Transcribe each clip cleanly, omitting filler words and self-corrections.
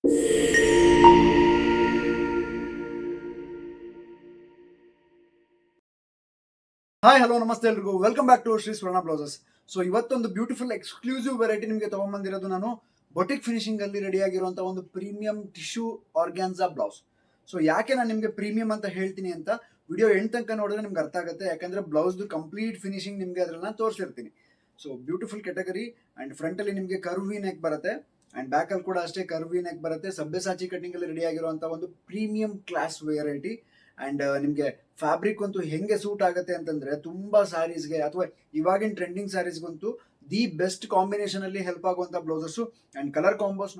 Hi hello ನಮಸ್ತೆ ಎಲ್ರಿಗೂ, welcome back to Shri Swarna blouses. So ಇವತ್ತೊಂದು ಬ್ಯೂಟಿಫುಲ್ ಎಕ್ಸ್ಕ್ಲೂಸಿವ್ ವೆರೈಟಿ ನಿಮಗೆ ತಗೊಂಡ್ಬಂದಿರೋದು ನಾನು ಬೊಟಿಕ್ ಫಿನಿಶಿಂಗ್ ಅಲ್ಲಿ ರೆಡಿ ಆಗಿರುವಂತ ಒಂದು premium tissue organza blouse. So ಯಾಕೆ ನಾನು ನಿಮಗೆ ಪ್ರೀಮಿಯಂ ಅಂತ ಹೇಳ್ತೀನಿ ಅಂತ ವಿಡಿಯೋ ಎಂಡ್ ತನಕ ನೋಡಿದ್ರೆ ನಿಮ್ಗೆ ಅರ್ಥ ಆಗುತ್ತೆ. ಯಾಕಂದ್ರೆ ಬ್ಲೌಸ್ದು ಕಂಪ್ಲೀಟ್ ಫಿನಿಶಿಂಗ್ ನಿಮಗೆ ಅದರಲ್ಲಿ ನಾನು ತೋರಿಸಿರ್ತೀನಿ. So beautiful category and front ಅಲ್ಲಿ ನಿಮಗೆ ಕರ್ವಿ ನೆಕ್ ಬರುತ್ತೆ ಅಂಡ್ ಬ್ಯಾಕ್ ಅಲ್ಲಿ ಕೂಡ ಅಷ್ಟೇ ಕರ್ವಿ ನೆಕ್ ಬರುತ್ತೆ. ಸಬ್ಬೆಸಾಚಿ ಕಟಿಂಗ್ ಅಲ್ಲಿ ರೆಡಿ ಆಗಿರುವಂತ ಒಂದು ಪ್ರೀಮಿಯಂ ಕ್ಲಾಸ್ ವೆರೈಟಿ. ಅಂಡ್ ನಿಮಗೆ ಫ್ಯಾಬ್ರಿಕ್ ಅಂತೂ ಹೆಂಗೆ ಸೂಟ್ ಆಗುತ್ತೆ ಅಂತಂದ್ರೆ ತುಂಬಾ ಸ್ಯಾರೀಸ್ಗೆ ಅಥವಾ ಇವಾಗಿನ ಟ್ರೆಂಡಿಂಗ್ ಸ್ಯಾರೀಸ್ಗಂತೂ ದಿ ಬೆಸ್ಟ್ ಕಾಂಬಿನೇಷನ್ ಅಲ್ಲಿ ಹೆಲ್ಪ್ ಆಗುವಂತ ಬ್ಲೌಸಸ್ ಅಂಡ್ ಕಲರ್ ಕಾಂಬೋಸ್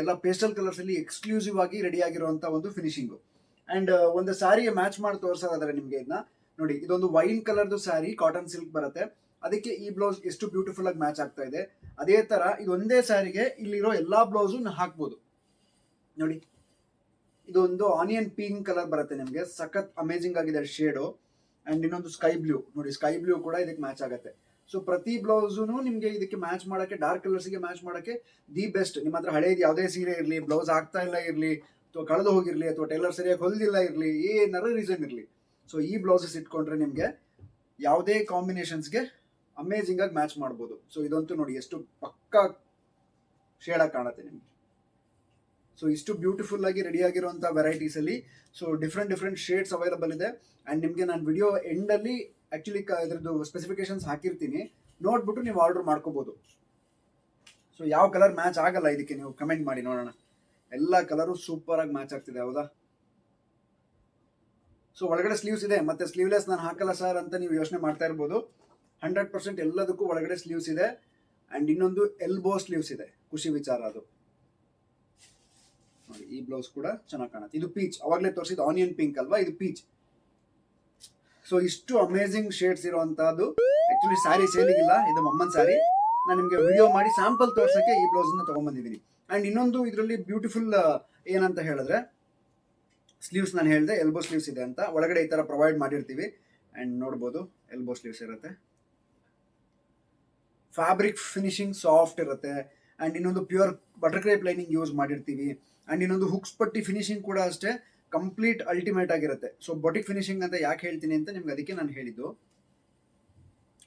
ಎಲ್ಲ ಪೇಸ್ಟಲ್ ಕಲರ್ಸ್ ಅಲ್ಲಿ ಎಕ್ಸ್ಕ್ಲೂಸಿವ್ ಆಗಿ ರೆಡಿ ಆಗಿರುವಂತ ಒಂದು ಫಿನಿಶಿಂಗ್. ಅಂಡ್ ಒಂದು ಸ್ಯಾರಿಗೆ ಮ್ಯಾಚ್ ಮಾಡಿ ತೋರಿಸೋದಾದ್ರೆ ನಿಮ್ಗೆ ಇದನ್ನ ನೋಡಿ, ಇದೊಂದು ವೈನ್ ಕಲರ್ದು ಸ್ಯಾರಿ ಕಾಟನ್ ಸಿಲ್ಕ್ ಬರುತ್ತೆ. ಅದಕ್ಕೆ ಈ ಬ್ಲೌಸ್ ಎಷ್ಟು ಬ್ಯೂಟಿಫುಲ್ ಆಗಿ ಮ್ಯಾಚ್ ಆಗ್ತಾ ಇದೆ. ಅದೇ ತರ ಇದೊಂದೇ ಸ್ಯಾರಿಗೆ ಇಲ್ಲಿರೋ ಎಲ್ಲಾ ಬ್ಲೌಸು ಹಾಕ್ಬೋದು ನೋಡಿ. ಇದೊಂದು ಆನಿಯನ್ ಪಿಂಕ್ ಕಲರ್ ಬರುತ್ತೆ ನಿಮಗೆ, ಸಖತ್ ಅಮೇಜಿಂಗ್ ಆಗಿದೆ ಶೇಡು. ಅಂಡ್ ಇನ್ನೊಂದು ಸ್ಕೈ ಬ್ಲೂ ನೋಡಿ, ಸ್ಕೈ ಬ್ಲೂ ಕೂಡ ಇದಕ್ಕೆ ಮ್ಯಾಚ್ ಆಗುತ್ತೆ. ಸೊ ಪ್ರತಿ ಬ್ಲೌಸೂನು ನಿಮಗೆ ಇದಕ್ಕೆ ಮ್ಯಾಚ್ ಮಾಡೋಕ್ಕೆ, ಡಾರ್ಕ್ ಕಲರ್ಸ್ಗೆ ಮ್ಯಾಚ್ ಮಾಡೋಕ್ಕೆ ದಿ ಬೆಸ್ಟ್. ನಿಮ್ಮ ಹತ್ರ ಹಳೇದು ಯಾವುದೇ ಸೀರೆ ಇರಲಿ, ಬ್ಲೌಸ್ ಆಗ್ತಾ ಇಲ್ಲ ಇರಲಿ, ಅಥವಾ ಕಳೆದು ಹೋಗಿರಲಿ, ಅಥವಾ ಟೈಲರ್ ಸರಿಯಾಗಿ ಹೊಲಿದಿಲ್ಲ ಇರಲಿ, ಏನಾರು ರೀಸನ್ ಇರಲಿ, ಸೊ ಈ ಬ್ಲೌಸಸ್ ಇಟ್ಕೊಂಡ್ರೆ ನಿಮಗೆ ಯಾವುದೇ ಕಾಂಬಿನೇಷನ್ಸ್ಗೆ ಅಮೇಜಿಂಗ್ ಆಗಿ ಮ್ಯಾಚ್ ಮಾಡ್ಬೋದು. ಸೊ ಇದಂತೂ ನೋಡಿ ಎಷ್ಟು ಪಕ್ಕಾ ಶೇಡಾಗಿ ಕಾಣುತ್ತೆ ನಿಮಗೆ. ಸೊ ಇಷ್ಟು ಬ್ಯೂಟಿಫುಲ್ ಆಗಿ ರೆಡಿ ಆಗಿರುವಂಥ ವೆರೈಟೀಸ್ ಅಲ್ಲಿ ಸೊ ಡಿಫ್ರೆಂಟ್ ಶೇಡ್ಸ್ ಅವೈಲಬಲ್ ಇದೆ. ಅಂಡ್ ನಿಮಗೆ ನಾನು ವಿಡಿಯೋ ಎಂಡ್ ಅಲ್ಲಿ ಆಕ್ಚುಲಿ ಇದ್ರದ್ದು ಸ್ಪೆಸಿಫಿಕೇಶನ್ಸ್ ಹಾಕಿರ್ತೀನಿ, ನೋಡ್ಬಿಟ್ಟು ನೀವು ಆರ್ಡರ್ ಮಾಡ್ಕೋಬಹುದು. ಸೊ ಯಾವ ಕಲರ್ ಮ್ಯಾಚ್ ಆಗಲ್ಲ ಇದಕ್ಕೆ ನೀವು ಕಮೆಂಟ್ ಮಾಡಿ ನೋಡೋಣ. ಎಲ್ಲ ಕಲರು ಸೂಪರ್ ಆಗಿ ಮ್ಯಾಚ್ ಆಗ್ತಿದೆ, ಹೌದಾ? ಸೊ ಒಳಗಡೆ ಸ್ಲೀವ್ಸ್ ಇದೆ, ಮತ್ತೆ ಸ್ಲೀವ್ಲೆಸ್ ನಾನು ಹಾಕಲ್ಲ ಸರ್ ಅಂತ ನೀವು ಯೋಚನೆ ಮಾಡ್ತಾ ಇರ್ಬೋದು. 100% ಎಲ್ಲದಕ್ಕೂ ಒಳಗಡೆ ಸ್ಲೀವ್ಸ್ ಇದೆ. ಅಂಡ್ ಇನ್ನೊಂದು ಎಲ್ಬೋ ಸ್ಲೀವ್ಸ್ ಇದೆ, ಖುಷಿ ವಿಚಾರ ಅದು ನೋಡಿ. ಈ ಬ್ಲೌಸ್ ಕೂಡ ಚೆನ್ನಾಗಿ ಕಾಣುತ್ತೆ. ಇದು ಪೀಚ್, ಅವಾಗಲೇ ತೋರಿಸಿದ ಆನಿಯನ್ ಪಿಂಕ್ ಅಲ್ವಾ, ಇದು ಪೀಚ್. ಸೊ ಇಷ್ಟು ಅಮೇಜಿಂಗ್ ಶೇಡ್ಸ್ ಇರುವಂತಹದ್ದು ಆಕ್ಚುಲಿ ಸ್ಯಾರಿ ಸೇಲಿಗಿಲ್ಲ, ಇದು ಮಮ್ಮನ್ ಸ್ಯಾರಿ. ನಾನು ನಿಮಗೆ ವಿಡಿಯೋ ಮಾಡಿ ಸ್ಯಾಂಪಲ್ ತೋರ್ಸಕ್ಕೆ ಈ ಬ್ಲೌಸ್ ನ ತಗೊಂಡ್ಬಂದಿದ್ದೀನಿ. ಅಂಡ್ ಇನ್ನೊಂದು ಇದರಲ್ಲಿ ಬ್ಯೂಟಿಫುಲ್ ಏನಂತ ಹೇಳಿದ್ರೆ, ಸ್ಲೀವ್ಸ್ ನಾನು ಹೇಳಿದೆ ಎಲ್ಬೋ ಸ್ಲೀವ್ಸ್ ಇದೆ ಅಂತ, ಒಳಗಡೆ ಈ ತರ ಪ್ರೊವೈಡ್ ಮಾಡಿರ್ತೀವಿ. ಅಂಡ್ ನೋಡ್ಬೋದು ಎಲ್ಬೋ ಸ್ಲೀವ್ಸ್ ಇರುತ್ತೆ, ಫ್ಯಾಬ್ರಿಕ್ ಫಿನಿಶಿಂಗ್ ಸಾಫ್ಟ್ ಇರುತ್ತೆ. ಅಂಡ್ ಇನ್ನೊಂದು pure butter crepe lining use ಮಾಡಿರ್ತೀವಿ. ಅಂಡ್ ಇನ್ನೊಂದು ಹುಕ್ಸ್ ಪಟ್ಟಿ ಫಿನಿಶಿಂಗ್ ಕೂಡ ಅಷ್ಟೇ ಕಂಪ್ಲೀಟ್ ಅಲ್ಟಿಮೇಟ್ ಆಗಿರುತ್ತೆ. ಸೊ ಬೊಟಿಕ್ ಫಿನಿಶಿಂಗ್ ಅಂತ ಯಾಕೆ ಹೇಳ್ತೀನಿ ಅಂತ ನಿಮ್ಗೆ ಅದಕ್ಕೆ ನಾನು ಹೇಳಿದ್ದು.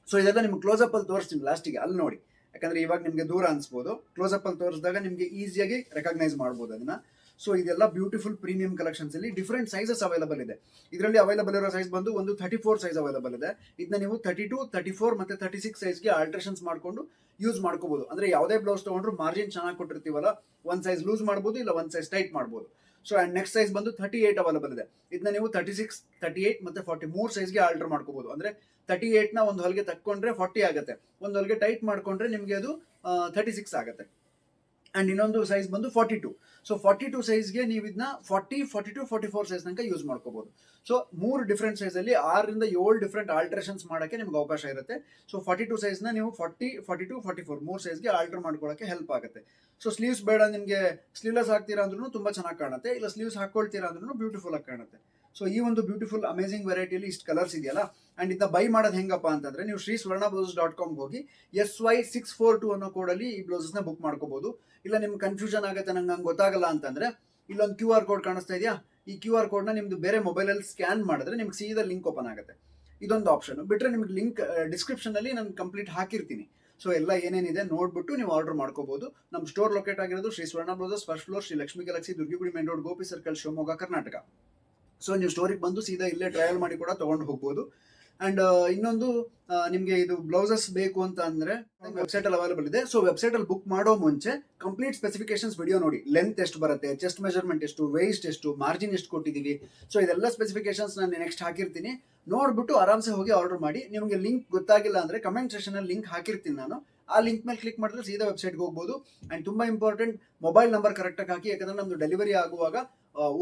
ಸೊ ಇದೆಲ್ಲ ನಿಮ್ಗೆ ಕ್ಲೋಸ್ ಅಪ್ ಅಲ್ಲಿ ತೋರಿಸ್ತೀನಿ ಲಾಸ್ಟಿಗೆ, ಅಲ್ಲಿ ನೋಡಿ. ಯಾಕಂದ್ರೆ ಇವಾಗ ನಿಮ್ಗೆ ದೂರ ಅನ್ಸ್ಬೋದು, ಕ್ಲೋಸ್ ಅಪ್ ಅಲ್ಲಿ ತೋರಿಸಿದಾಗ ನಿಮ್ಗೆ ಈಸಿಯಾಗಿ ರೆಕಗ್ನೈಸ್ ಮಾಡ್ಬೋದು ಅದನ್ನ. ಸೊ ಇದೆಲ್ಲ ಬ್ಯೂಟಿಫುಲ್ ಪ್ರೀಮಿಯಂ ಕಲೆಕ್ಷನ್ಸ್ ಅಲ್ಲಿ ಡಿಫ್ರೆಂಟ್ ಸೈಜಸ್ ಅವೈಲಬಲ್ ಇದೆ. ಇದರಲ್ಲಿ ಅವೈಲಬಲ್ ಇರೋ ಸೈಜ್ ಬಂದು ಒಂದು 34 ಸೈಜ್ ಅವೈಲಬಲ್ ಇದೆ. ಇದನ್ನ ನೀವು 32, 34 ಮತ್ತೆ 36 ಸೈಜ್ಗೆ ಆಲ್ಟ್ರೇಷನ್ಸ್ ಮಾಡ್ಕೊಂಡು ಯೂಸ್ ಮಾಡ್ಕೋಬಹುದು. ಅಂದ್ರೆ ಯಾವುದೇ ಬ್ಲೌಸ್ ತಗೊಂಡ್ರು ಮಾರ್ಜಿನ್ ಚೆನ್ನಾಗಿ ಕೊಟ್ಟಿರ್ತೀವಲ್ಲ, ಒಂದ್ ಸೈಜ್ ಲೂಸ್ ಮಾಡ್ಬೋದು, ಇಲ್ಲ ಒಂದ್ ಸೈಜ್ ಟೈಟ್ ಮಾಡ್ಬೋದು. ಸೊ ಅಂಡ್ ನೆಕ್ಸ್ಟ್ ಸೈಜ್ ಬಂದು 38 ಅವೈಲಬಲ್ ಇದೆ. ಇದನ್ನ ನೀವು 36, 38 ಮತ್ತೆ 40 3 ಸೈಜ್ಗೆ ಆಲ್ಟರ್ ಮಾಡ್ಕೋಬಹುದು. ಅಂದ್ರೆ 38 ನ ಒಂದು ಹೊಲಿಗೆ ತಕ್ಕೊಂಡ್ರೆ 40 ಆಗುತ್ತೆ, ಒಂದು ಹೊಲಿಗೆ ಟೈಟ್ ಮಾಡ್ಕೊಂಡ್ರೆ ನಿಮಗೆ ಅದು 36 ಆಗುತ್ತೆ. ಅಂಡ್ ಇನ್ನೊಂದು ಸೈಜ್ ಬಂದು 42. ಸೊ 42 ಸೈಜ್ಗೆ ನೀವು ಇದನ್ನ 40, 42, 44 ಸೈಜ್ ತನಕ ಯೂಸ್ ಮಾಡ್ಕೋಬಹುದು. ಸೊ 3 ಡಿಫ್ರೆಂಟ್ ಸೈಜ್ ಅಲ್ಲಿ 6ರಿಂದ 7 ಡಿಫ್ರೆಂಟ್ ಆಲ್ಟ್ರೇಷನ್ಸ್ ಮಾಡೋಕ್ಕೆ ನಿಮ್ಗೆ ಅವಕಾಶ ಇರುತ್ತೆ. ಸೊ 42 ಸೈಜ್ನ ನೀವು 40, 42, 44 3 ಸೈಜ್ಗೆ ಆಲ್ಟರ್ ಮಾಡ್ಕೊಳ್ಳೋಕೆ ಹೆಲ್ಪ್ ಆಗುತ್ತೆ. ಸೊ ಸ್ಲೀವ್ಸ್ ಬೇಡ ನಿಮಗೆ, ಸ್ಲೀವ್ಲೆಸ್ ಹಾಕ್ತೀರಾ ಅಂದ್ರೂ ತುಂಬಾ ಚೆನ್ನಾಗಿ ಕಾಣುತ್ತೆ, ಇಲ್ಲ ಸ್ಲೀವ್ಸ್ ಹಾಕೊಳ್ತೀರಾ ಅಂದ್ರೂ ಬ್ಯೂಟಿಫುಲ್ ಆಗಿ ಕಾಣುತ್ತೆ. ಸೊ ಈ ಒಂದು ಬ್ಯೂಟಿಫುಲ್ ಅಮೇಜಿಂಗ್ ವೆರೈಟಿಯಲ್ಲಿ ಇಷ್ಟು ಕಲರ್ಸ್ ಇದೆಯಲ್ಲ. ಅಂಡ್ ಇದನ್ನ ಬೈ ಮಾಡೋದು ಹೆಂಗಪ್ಪ ಅಂತಂದ್ರೆ, ನೀವು ಶ್ರೀಸ್ವರ್ಣಬ್ಲೌಸಸ್.com ಹೋಗಿ SY642 ಅನ್ನೋ ಕೋಡಲ್ಲಿ ಈ ಬ್ಲೌಸಸ್ನ ಬುಕ್ ಮಾಡ್ಕೋಬಹುದು. ಇಲ್ಲ ನಿಮ್ಗೆ ಕನ್ಫ್ಯೂಷನ್ ಆಗುತ್ತೆ, ನಂಗೆ ಗೊತ್ತಾಗಲ್ಲ ಅಂತಂದ್ರೆ ಇಲ್ಲೊಂದು QR ಕೋಡ್ ಕಾಣಿಸ್ತಾ ಇದೆಯಾ, ಈ QR ಕೋಡ್ನ ನಿಮ್ದು ಬೇರೆ ಮೊಬೈಲಲ್ಲಿ ಸ್ಕ್ಯಾನ್ ಮಾಡಿದ್ರೆ ನಿಮ್ಗೆ ಸೀದಾ ಲಿಂಕ್ ಓಪನ್ ಆಗುತ್ತೆ. ಇದೊಂದು ಆಪ್ಷನ್ ಬಿಟ್ಟರೆ ನಿಮ್ಗೆ ಲಿಂಕ್ ಡಿಸ್ಕ್ರಿಪ್ಷನ್ ಅಲ್ಲಿ ನಾನು ಕಂಪ್ಲೀಟ್ ಹಾಕಿರ್ತೀನಿ. ಸೊ ಎಲ್ಲ ಏನೇನಿದೆ ನೋಡ್ಬಿಟ್ಟು ನೀವು ಆರ್ಡರ್ ಮಾಡ್ಕೋಬಹುದು. ನಮ್ಮ ಸ್ಟೋರ್ ಲೊಕೇಟ್ ಆಗಿರೋದು Shri Swarna blouses, first floor, Shri Lakshmi galaxy, Durgigudi main road, Gopi circle, Shivamogga, Karnataka. So ನೀವು ಸ್ಟೋರಿಗೆ ಬಂದು ಸೀದಾ ಇಲ್ಲೇ ಟ್ರಯಲ್ ಮಾಡಿ ಕೂಡ ತಗೊಂಡು ಹೋಗ್ಬೋದು. ಅಂಡ್ ಇನ್ನೊಂದು ನಿಮಗೆ ಇದು ಬ್ಲೌಸಸ್ ಬೇಕು ಅಂತ ಅಂದ್ರೆ ವೆಬ್ಸೈಟ್ ಅಲ್ಲಿ ಅವೈಲಬಲ್ ಇದೆ. ಸೊ ವೆಬ್ಸೈಟ್ ಅಲ್ಲಿ ಬುಕ್ ಮಾಡೋ ಮುಂಚೆ ಕಂಪ್ಲೀಟ್ ಸ್ಪೆಸಿಫಿಕೇಶನ್ಸ್ ವಿಡಿಯೋ ನೋಡಿ, ಲೆಂತ್ ಎಷ್ಟು ಬರುತ್ತೆ, ಚೆಸ್ಟ್ ಮೆಜರ್ಮೆಂಟ್ ಎಷ್ಟು, ವೇಸ್ಟ್ ಎಷ್ಟು, ಮಾರ್ಜಿನ್ ಎಷ್ಟು ಕೊಟ್ಟಿದ್ದೀವಿ. ಸೊ ಇದೆಲ್ಲ ಸ್ಪೆಸಿಫಿಕೇಶನ್ಸ್ ನಾನು ನೆಕ್ಸ್ಟ್ ಹಾಕಿರ್ತೀನಿ, ನೋಡ್ಬಿಟ್ಟು ಆರಾಮ್ಸೆ ಹೋಗಿ ಆರ್ಡರ್ ಮಾಡಿ. ನಿಮಗೆ ಲಿಂಕ್ ಗೊತ್ತಾಗಿಲ್ಲ ಅಂದ್ರೆ ಕಮೆಂಟ್ ಸೆಕ್ಷನ್ ಅಲ್ಲಿ ಲಿಂಕ್ ಹಾಕಿರ್ತೀನಿ ನಾನು, ಆ ಲಿಂಕ್ ಮೇಲೆ ಕ್ಲಿಕ್ ಮಾಡಿದ್ರೆ ಸೀದಾ ವೆಬ್ಸೈಟ್ಗೆ ಹೋಗ್ಬೋದು. ಅಂಡ್ ತುಂಬಾ ಇಂಪಾರ್ಟೆಂಟ್, ಮೊಬೈಲ್ ನಂಬರ್ ಕರೆಕ್ಟಾಗಿ ಹಾಕಿ, ಯಾಕಂದ್ರೆ ನಮ್ದು ಡೆಲಿವರಿ ಆಗುವಾಗ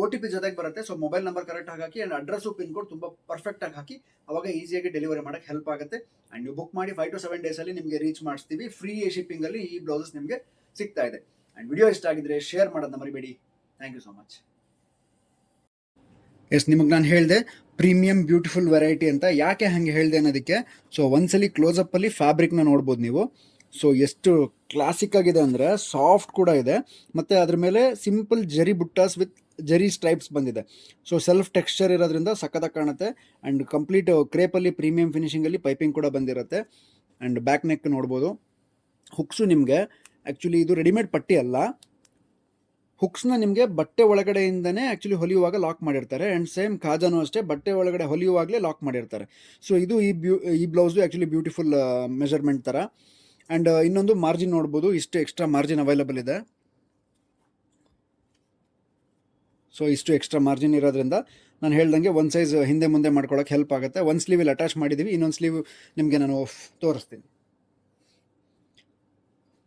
OTP ಜೊತೆಗೆ ಬರುತ್ತೆ. So mobile number correct hockey and address pin code ತುಂಬಾ ಪರ್ಫೆಕ್ಟ್ ಆಗಿ ಹಾಕಿ, ಅವಾಗ ಈಸಿಯಾಗಿ ಡೆಲಿವರಿ ಮಾಡಕ್ಕೆ ಹೆಲ್ಪ್ ಆಗುತ್ತೆ. ಅಂಡ್ ನೀವು ಬುಕ್ ಮಾಡಿ 5 to 7 ಡೇಸ್ ಅಲ್ಲಿ ನಿಮಗೆ ರೀಚ್ ಮಾಡಿಸ್ತೀವಿ. ಫ್ರೀ ಶಿಪ್ಪಿಂಗ್ ಅಲ್ಲಿ ಈ ಬ್ಲೌಸಸ್ ನಿಮಗೆ ಸಿಗ್ತಾ ಇದೆ. ಅಂಡ್ ವಿಡಿಯೋ ಇಷ್ಟ ಆಗಿದ್ರೆ ಶೇರ್ ಮಾಡೋದನ್ನ ಮರಿಬೇಡಿ. Thank you so much. Yes, ನಿಮಗೆ ನಾನು ಹೇಳಿದೆ ಪ್ರೀಮಿಯಂ ಬ್ಯೂಟಿಫುಲ್ ವೆರೈಟಿ ಅಂತ. ಯಾಕೆ ಹಂಗೆ ಹೇಳಿದೆ ಅನ್ನೋದಕ್ಕೆ, ಸೊ ಒಂದ್ಸಲಿ ಕ್ಲೋಸ್ ಅಪ್ ಅಲ್ಲಿ ಫ್ಯಾಬ್ರಿಕ್ನ ನೋಡ್ಬೋದು ನೀವು. ಸೊ ಎಷ್ಟು ಕ್ಲಾಸಿಕ್ ಆಗಿದೆ ಅಂದರೆ ಸಾಫ್ಟ್ ಕೂಡ ಇದೆ, ಮತ್ತು ಅದ್ರ ಮೇಲೆ ಸಿಂಪಲ್ ಜರಿ ಬುಟ್ಟಾಸ್ ವಿತ್ ಜರಿ ಸ್ಟ್ರೈಪ್ಸ್ ಬಂದಿದೆ. ಸೊ ಸೆಲ್ಫ್ ಟೆಕ್ಸ್ಚರ್ ಇರೋದ್ರಿಂದ ಸಖತ್ತಾಗಿ ಕಾಣುತ್ತೆ. ಆ್ಯಂಡ್ ಕಂಪ್ಲೀಟ್ ಕ್ರೇಪಲ್ಲಿ ಪ್ರೀಮಿಯಂ ಫಿನಿಷಿಂಗಲ್ಲಿ ಪೈಪಿಂಗ್ ಕೂಡ ಬಂದಿರುತ್ತೆ. ಆ್ಯಂಡ್ ಬ್ಯಾಕ್ ನೆಕ್ ನೋಡ್ಬೋದು. ಹುಕ್ಸು ನಿಮಗೆ ಆ್ಯಕ್ಚುಲಿ ಇದು ರೆಡಿಮೇಡ್ ಪಟ್ಟಿ ಅಲ್ಲ, ಹುಕ್ಸ್ನ ನಿಮಗೆ ಬಟ್ಟೆ ಒಳಗಡೆಯಿಂದನೇ ಆ್ಯಕ್ಚುಲಿ ಹೊಲಿಯುವಾಗ ಲಾಕ್ ಮಾಡಿರ್ತಾರೆ. ಆ್ಯಂಡ್ ಸೇಮ್ ಖಾಜಾನು ಅಷ್ಟೇ ಬಟ್ಟೆ ಒಳಗಡೆ ಹೊಲಿಯುವಾಗಲೇ ಲಾಕ್ ಮಾಡಿರ್ತಾರೆ. ಸೊ ಇದು ಈ ಬ್ಲೌಸು ಆ್ಯಕ್ಚುಲಿ ಬ್ಯೂಟಿಫುಲ್ ಮೆಜರ್ಮೆಂಟ್ ಥರ. ಆ್ಯಂಡ್ ಇನ್ನೊಂದು ಮಾರ್ಜಿನ್ ನೋಡ್ಬೋದು, ಇಷ್ಟು ಎಕ್ಸ್ಟ್ರಾ ಮಾರ್ಜಿನ್ ಅವೈಲಬಲ್ ಇದೆ. ಸೊ ಇಷ್ಟು ಎಕ್ಸ್ಟ್ರಾ ಮಾರ್ಜಿನ್ ಇರೋದ್ರಿಂದ ನಾನು ಹೇಳ್ದಂಗೆ ಒಂದು ಸೈಜ್ ಹಿಂದೆ ಮುಂದೆ ಮಾಡ್ಕೊಳ್ಳೋಕೆ ಹೆಲ್ಪ್ ಆಗುತ್ತೆ. ಒಂದು ಸ್ಲೀವಲ್ಲಿ ಅಟ್ಯಾಚ್ ಮಾಡಿದ್ದೀವಿ, ಇನ್ನೊಂದು ಸ್ಲೀವ್ ನಿಮಗೆ ನಾನು ತೋರಿಸ್ತೀನಿ.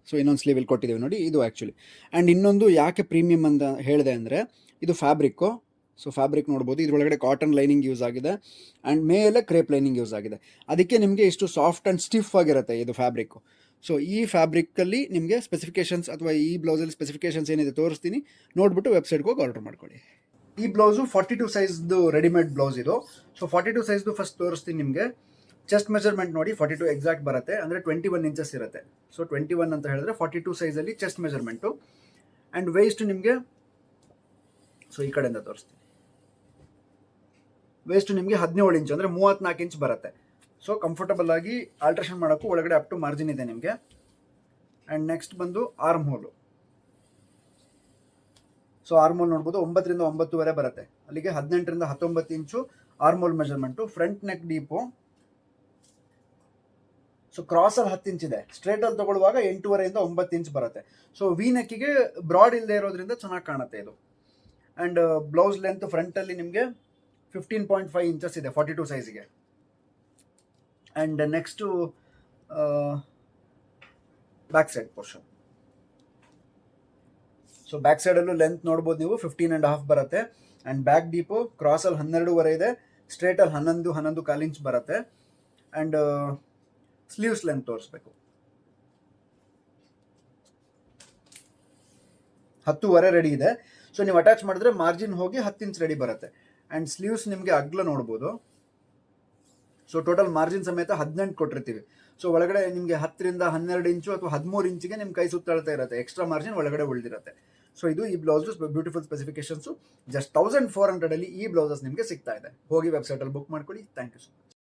ಸೊ ಇನ್ನೊಂದು ಸ್ಲೀವಲ್ಲಿ ಕೊಟ್ಟಿದ್ದೀವಿ ನೋಡಿ, ಇದು ಆ್ಯಕ್ಚುಲಿ. ಆ್ಯಂಡ್ ಇನ್ನೊಂದು ಯಾಕೆ ಪ್ರೀಮಿಯಮ್ ಅಂತ ಹೇಳಿದೆ ಅಂದರೆ ಇದು ಫ್ಯಾಬ್ರಿಕ್ಕು. ಸೊ ಫ್ಯಾಬ್ರಿಕ್ ನೋಡ್ಬೋದು, ಇದರೊಳಗಡೆ ಕಾಟನ್ ಲೈನಿಂಗ್ ಯೂಸ್ ಆಗಿದೆ ಆ್ಯಂಡ್ ಮೇಲೆ ಕ್ರೇಪ್ ಲೈನಿಂಗ್ ಯೂಸ್ ಆಗಿದೆ. ಅದಕ್ಕೆ ನಿಮಗೆ ಇಷ್ಟು ಸಾಫ್ಟ್ ಆ್ಯಂಡ್ ಸ್ಟಿಫ್ ಆಗಿರುತ್ತೆ ಇದು ಫ್ಯಾಬ್ರಿಕ್ಕು. ಸೊ ಈ ಫ್ಯಾಬ್ರಿಕ್ಕಲ್ಲಿ ನಿಮಗೆ ಸ್ಪೆಸಿಫಿಕೇಷನ್ಸ್ ಅಥವಾ ಈ ಬ್ಲೌಸಲ್ಲಿ ಸ್ಪೆಸಿಫಿಕೇಷನ್ಸ್ ಏನಿದೆ ತೋರಿಸ್ತೀನಿ, ನೋಡಿಬಿಟ್ಟು ವೆಬ್ಸೈಟ್ಗೆ ಹೋಗಿ ಆರ್ಡರ್ ಮಾಡ್ಕೊಳ್ಳಿ. ಈ ಬ್ಲೌಸು 42 ಸೈಜ್ದು ರೆಡಿಮೇಡ್ ಬ್ಲೌಸ್ ಇದು. ಸೊ 42 ಸೈಜ್ದು ಫಸ್ಟ್ ತೋರಿಸ್ತೀನಿ ನಿಮಗೆ. ಚೆಸ್ಟ್ ಮೆಜರ್ಮೆಂಟ್ ನೋಡಿ 42 ಎಕ್ಸಾಕ್ಟ್ ಬರುತ್ತೆ, ಅಂದರೆ 21 ಇಂಚಸ್ ಇರುತ್ತೆ. ಸೊ 21 ಅಂತ ಹೇಳಿದ್ರೆ 42 ಸೈಜಲ್ಲಿ ಚೆಸ್ಟ್ ಮೆಜರ್ಮೆಂಟು. ಆ್ಯಂಡ್ ವೇಸ್ಟ್ ನಿಮಗೆ, ಸೊ ಈ ಕಡೆಯಿಂದ ತೋರಿಸ್ತೀನಿ, ವೇಸ್ಟ್ ನಿಮಗೆ 17 ಇಂಚು ಅಂದರೆ 34 ಇಂಚ್ ಬರುತ್ತೆ. ಸೊ ಕಂಫರ್ಟಬಲ್ ಆಗಿ ಆಲ್ಟ್ರೇಷನ್ ಮಾಡೋಕ್ಕೂ ಒಳಗಡೆ ಅಪ್ ಟು ಮಾರ್ಜಿನ್ ಇದೆ ನಿಮಗೆ. ಆ್ಯಂಡ್ ನೆಕ್ಸ್ಟ್ ಬಂದು arm hole. So arm hole ನೋಡ್ಬೋದು 9 ರಿಂದ 9.5 ಬರುತ್ತೆ, ಅಲ್ಲಿಗೆ 18 ರಿಂದ 19 inch arm hole measurement. Front neck deep so ಕ್ರಾಸಲ್ಲಿ 10 ಇಂಚ್ ಇದೆ, ಸ್ಟ್ರೇಟಲ್ಲಿ ತೊಗೊಳ್ಳುವಾಗ 8.5 ಇಂದ 9 ಇಂಚ್ ಬರುತ್ತೆ. ಸೊ ವಿ ನೆಕ್ಕಿಗೆ ಬ್ರಾಡ್ ಇಲ್ಲದೆ ಇರೋದ್ರಿಂದ ಚೆನ್ನಾಗಿ ಕಾಣುತ್ತೆ ಇದು. ಆ್ಯಂಡ್ ಬ್ಲೌಸ್ ಲೆಂತ್ ಫ್ರಂಟಲ್ಲಿ ನಿಮಗೆ 15.5 ಇಂಚಸ್ ಇದೆ 42 ಸೈಜ್ಗೆ. And next back side portion. So back ಸೈಡಲ್ಲೂ ಲೆಂತ್ ನೋಡ್ಬೋದು ನೀವು 15.5 ಬರುತ್ತೆ. ಆ್ಯಂಡ್ ಬ್ಯಾಕ್ ಡೀಪು ಕ್ರಾಸಲ್ಲಿ 12.5 ಇದೆ, ಸ್ಟ್ರೇಟಲ್ಲಿ 11.25 ಇಂಚ್ ಬರುತ್ತೆ. ಆ್ಯಂಡ್ ಸ್ಲೀವ್ಸ್ ಲೆಂತ್ ತೋರಿಸ್ಬೇಕು, 10.5 ರೆಡಿ ಇದೆ. ಸೊ ನೀವು ಅಟ್ಯಾಚ್ ಮಾಡಿದ್ರೆ ಮಾರ್ಜಿನ್ ಹೋಗಿ 10 ಇಂಚ್ ರೆಡಿ ಬರುತ್ತೆ. ಆ್ಯಂಡ್ ಸ್ಲೀವ್ಸ್ ನಿಮಗೆ ಅಗ್ಲ ನೋಡ್ಬೋದು. ಸೊ ಟೋಟಲ್ ಮಾರ್ಜಿನ್ ಸಮೇತ 18 ಕೊಟ್ಟಿರ್ತೀವಿ. ಸೊ ಒಳಗಡೆ ನಿಮಗೆ 10 ರಿಂದ 12 ಇಂಚು ಅಥವಾ 13 ಇಂಚಿಗೆ ನಿಮ್ಮ ಕೈ ಸುತ್ತಾಳ್ತಾ ಇರುತ್ತೆ, ಎಕ್ಸ್ಟ್ರಾ ಮಾರ್ಜಿನ್ ಒಳಗಡೆ ಉಳಿದಿರುತ್ತೆ. ಸೊ ಇದು ಈ ಬ್ಲೌಸಸ್ ಬ್ಯೂಟಿಫುಲ್ ಸ್ಪೆಸಿಫಿಕೇಶನ್ಸು. ಜಸ್ಟ್ 1400 ಅಲ್ಲಿ ಈ ಬ್ಲೌಸಸ್ ನಿಮಗೆ ಸಿಗ್ತಾ ಇದೆ. ಹೋಗಿ ವೆಬ್ಸೈಟಲ್ಲಿ ಬುಕ್ ಮಾಡ್ಕೊಳ್ಳಿ. Thank you so much.